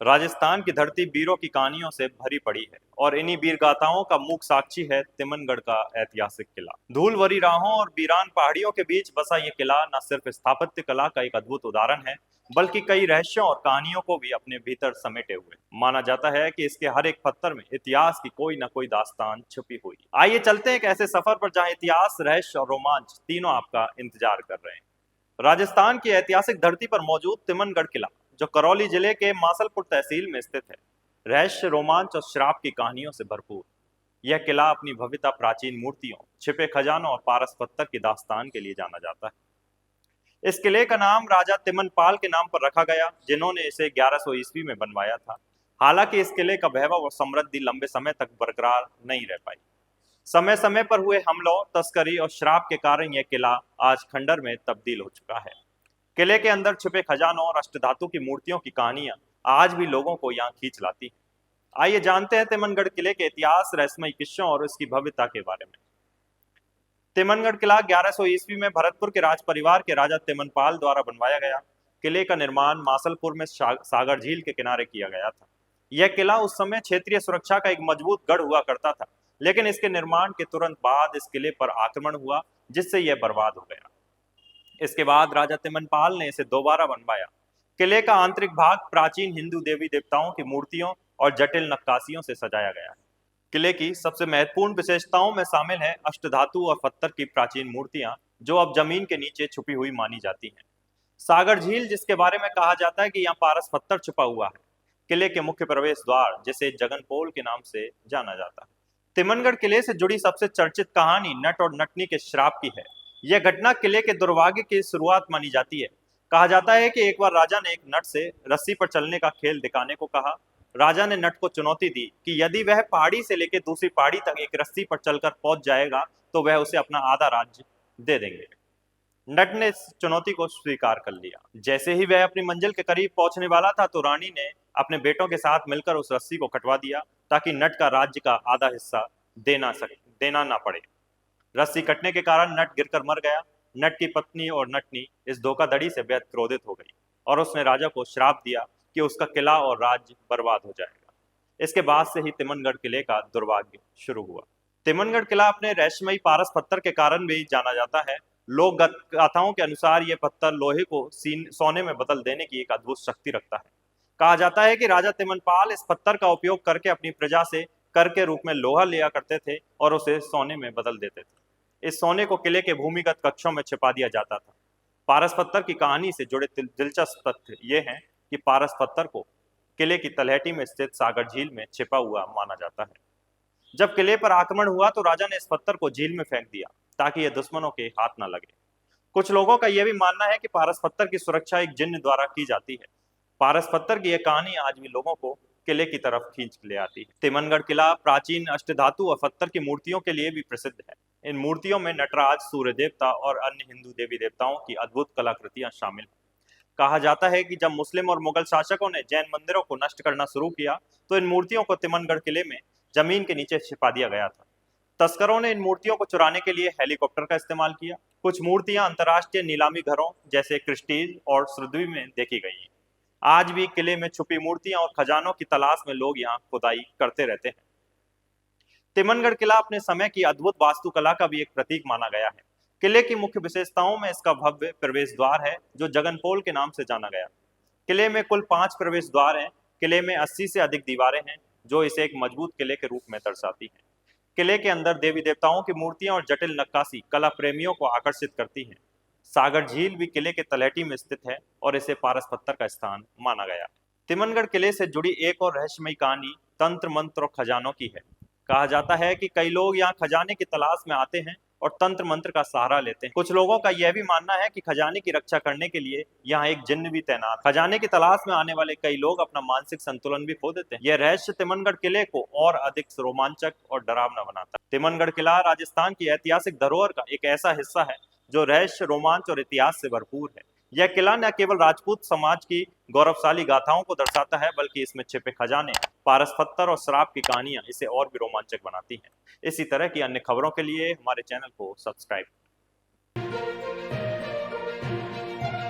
राजस्थान की धरती वीरों की कहानियों से भरी पड़ी है और इन्हीं वीर गाथाओं का मूक साक्षी है तिमनगढ़ का ऐतिहासिक किला। धूल भरी राहों और वीरान पहाड़ियों के बीच बसा ये किला न सिर्फ स्थापत्य कला का एक अद्भुत उदाहरण है, बल्कि कई रहस्यों और कहानियों को भी अपने भीतर समेटे हुए। माना जाता है कि इसके हर एक पत्थर में इतिहास की कोई न कोई दास्तान छुपी हुई। आइए चलते हैं एक ऐसे सफर पर जहाँ इतिहास, रहस्य और रोमांच तीनों आपका इंतजार कर रहे हैं। राजस्थान की ऐतिहासिक धरती पर मौजूद तिमनगढ़ किला, जो करौली जिले के मासलपुर तहसील में स्थित है, रहस्य, रोमांच और श्राप की कहानियों से भरपूर। यह किला अपनी भव्यता, प्राचीन मूर्तियों, छिपे खजानों और पारस पत्थर की दास्तान के लिए जाना जाता है। इस किले का नाम राजा तिमनपाल के नाम पर रखा गया, जिन्होंने इसे 1100 ईस्वी में बनवाया था। हालांकि इस किले का वैभव और समृद्धि लंबे समय तक बरकरार नहीं रह पाई। समय समय पर हुए हमलों, तस्करी और श्राप के कारण यह किला आज खंडर में तब्दील हो चुका है। किले के अंदर छिपे खजानों और अष्टधातु की मूर्तियों की कहानियां आज भी लोगों को यहाँ खींच लाती हैं। आइए जानते हैं तिमनगढ़ किले के इतिहास, रहस्यमयी किस्सों और इसकी भव्यता के बारे में। तिमनगढ़ किला 1100 ईस्वी में भरतपुर के राज परिवार के राजा तिमनपाल द्वारा बनवाया गया। किले का निर्माण मासलपुर में सागर झील के किनारे किया गया था। यह किला उस समय क्षेत्रीय सुरक्षा का एक मजबूत गढ़ हुआ करता था, लेकिन इसके निर्माण के तुरंत बाद इस किले पर आक्रमण हुआ, जिससे यह बर्बाद हो गया। इसके बाद राजा तिमनपाल ने इसे दोबारा बनवाया। किले का आंतरिक भाग प्राचीन हिंदू देवी देवताओं की मूर्तियों और जटिल नक्काशियों से सजाया गया है। किले की सबसे महत्वपूर्ण विशेषताओं में शामिल है अष्टधातु और पत्थर की प्राचीन मूर्तियां, जो अब जमीन के नीचे छुपी हुई मानी जाती हैं। सागर झील, जिसके बारे में कहा जाता है कि यहाँ पारस पत्थर छुपा हुआ है। किले के मुख्य प्रवेश द्वार, जिसे जगनपोल के नाम से जाना जाता है। तिमनगढ़ किले से जुड़ी सबसे चर्चित कहानी नट और नटनी के श्राप की है। यह घटना किले के दुर्भाग्य की शुरुआत मानी जाती है। कहा जाता है कि एक बार राजा ने एक नट से रस्सी पर चलने का खेल दिखाने को कहा। राजा ने नट को चुनौती दी कि यदि वह पहाड़ी से लेकर दूसरी पहाड़ी तक एक रस्सी पर चलकर पहुंच जाएगा तो वह उसे अपना आधा राज्य दे देंगे। नट ने इस चुनौती को स्वीकार कर लिया। जैसे ही वह अपनी मंजिल के करीब पहुंचने वाला था तो रानी ने अपने बेटों के साथ मिलकर उस रस्सी को कटवा दिया, ताकि नट का राज्य का आधा हिस्सा देना ना पड़े। रस्सी कटने के कारण नट गिरकर मर गया। नट की पत्नी और नटनी इस धोखाधड़ी से बेहद क्रोधित हो गई और उसने राजा को श्राप दिया कि उसका किला और राज्य बर्बाद हो जाएगा। इसके बाद से ही तिमनगढ़ किले का दुर्भाग्य शुरू हुआ। तिमनगढ़ किला अपने रहस्यमयी पारस पत्थर के कारण भी जाना जाता है। लोक गाथाओं के अनुसार यह पत्थर लोहे को सोने में बदल देने की एक अद्भुत शक्ति रखता है। कहा जाता है कि राजा तिमनपाल इस पत्थर का उपयोग करके अपनी प्रजा से कर के रूप में लोहा लिया करते थे और उसे सोने में बदल देते थे। इस सोने को किले के भूमिगत कक्षों में छिपा दिया जाता था। पारस पत्थर की कहानी से जुड़े दिलचस्प तथ्य ये हैं कि पारस पत्थर को किले की तलहटी में स्थित सागर झील में छिपा हुआ माना जाता है। जब किले पर आक्रमण हुआ तो राजा ने इस पत्थर को झील में फेंक दिया, ताकि यह दुश्मनों के हाथ न लगे। कुछ लोगों का यह भी मानना है कि पारस पत्थर की सुरक्षा एक जिन्न द्वारा की जाती है। पारस पत्थर की यह कहानी आज भी लोगों को किले की तरफ खींच ले आती है। तिमनगढ़ किला प्राचीन अष्टधातु और पत्थर की मूर्तियों के लिए भी प्रसिद्ध है। इन मूर्तियों में नटराज, सूर्य देवता और अन्य हिंदू देवी देवताओं की अद्भुत कलाकृतियां शामिल हैं। कहा जाता है कि जब मुस्लिम और मुगल शासकों ने जैन मंदिरों को नष्ट करना शुरू किया तो इन मूर्तियों को तिमनगढ़ किले में जमीन के नीचे छिपा दिया गया था। तस्करों ने इन मूर्तियों को चुराने के लिए हेलीकॉप्टर का इस्तेमाल किया। कुछ मूर्तियां अंतर्राष्ट्रीय नीलामी घरों जैसे क्रिस्टीज और सुरदवी में देखी गई हैं। आज भी किले में छुपी मूर्तियां और खजानों की तलाश में लोग यहाँ खुदाई करते रहते हैं। तिमनगढ़ किला अपने समय की अद्भुत वास्तुकला का भी एक प्रतीक माना गया है। किले की मुख्य विशेषताओं में इसका भव्य प्रवेश द्वार है, जो जगनपोल के नाम से जाना गया। किले में कुल 5 प्रवेश द्वार हैं। किले में 80 से अधिक दीवारें हैं, जो इसे एक मजबूत किले के रूप में दर्शाती हैं। किले के अंदर देवी देवताओं की मूर्तियां और जटिल नक्काशी कला प्रेमियों को आकर्षित करती हैं। सागर झील भी किले के तलहटी में स्थित है और इसे पारस पत्थर का स्थान माना गया। तिमनगढ़ किले से जुड़ी एक और रहस्यमयी कहानी तंत्र मंत्र और खजानों की है। कहा जाता है कि कई लोग यहाँ खजाने की तलाश में आते हैं और तंत्र मंत्र का सहारा लेते हैं। कुछ लोगों का यह भी मानना है कि खजाने की रक्षा करने के लिए यहाँ एक जिन्न भी तैनात। खजाने की तलाश में आने वाले कई लोग अपना मानसिक संतुलन भी खो देते हैं। यह रहस्य तिमनगढ़ किले को और अधिक रोमांचक और डरावना बनाता है। तिमनगढ़ किला राजस्थान की ऐतिहासिक धरोहर का एक ऐसा हिस्सा है जो रहस्य, रोमांच और इतिहास से भरपूर है। यह किला न केवल राजपूत समाज की गौरवशाली गाथाओं को दर्शाता है, बल्कि इसमें छिपे खजाने, पारस पत्थर और श्राप की कहानियां इसे और भी रोमांचक बनाती हैं। इसी तरह की अन्य खबरों के लिए हमारे चैनल को सब्सक्राइब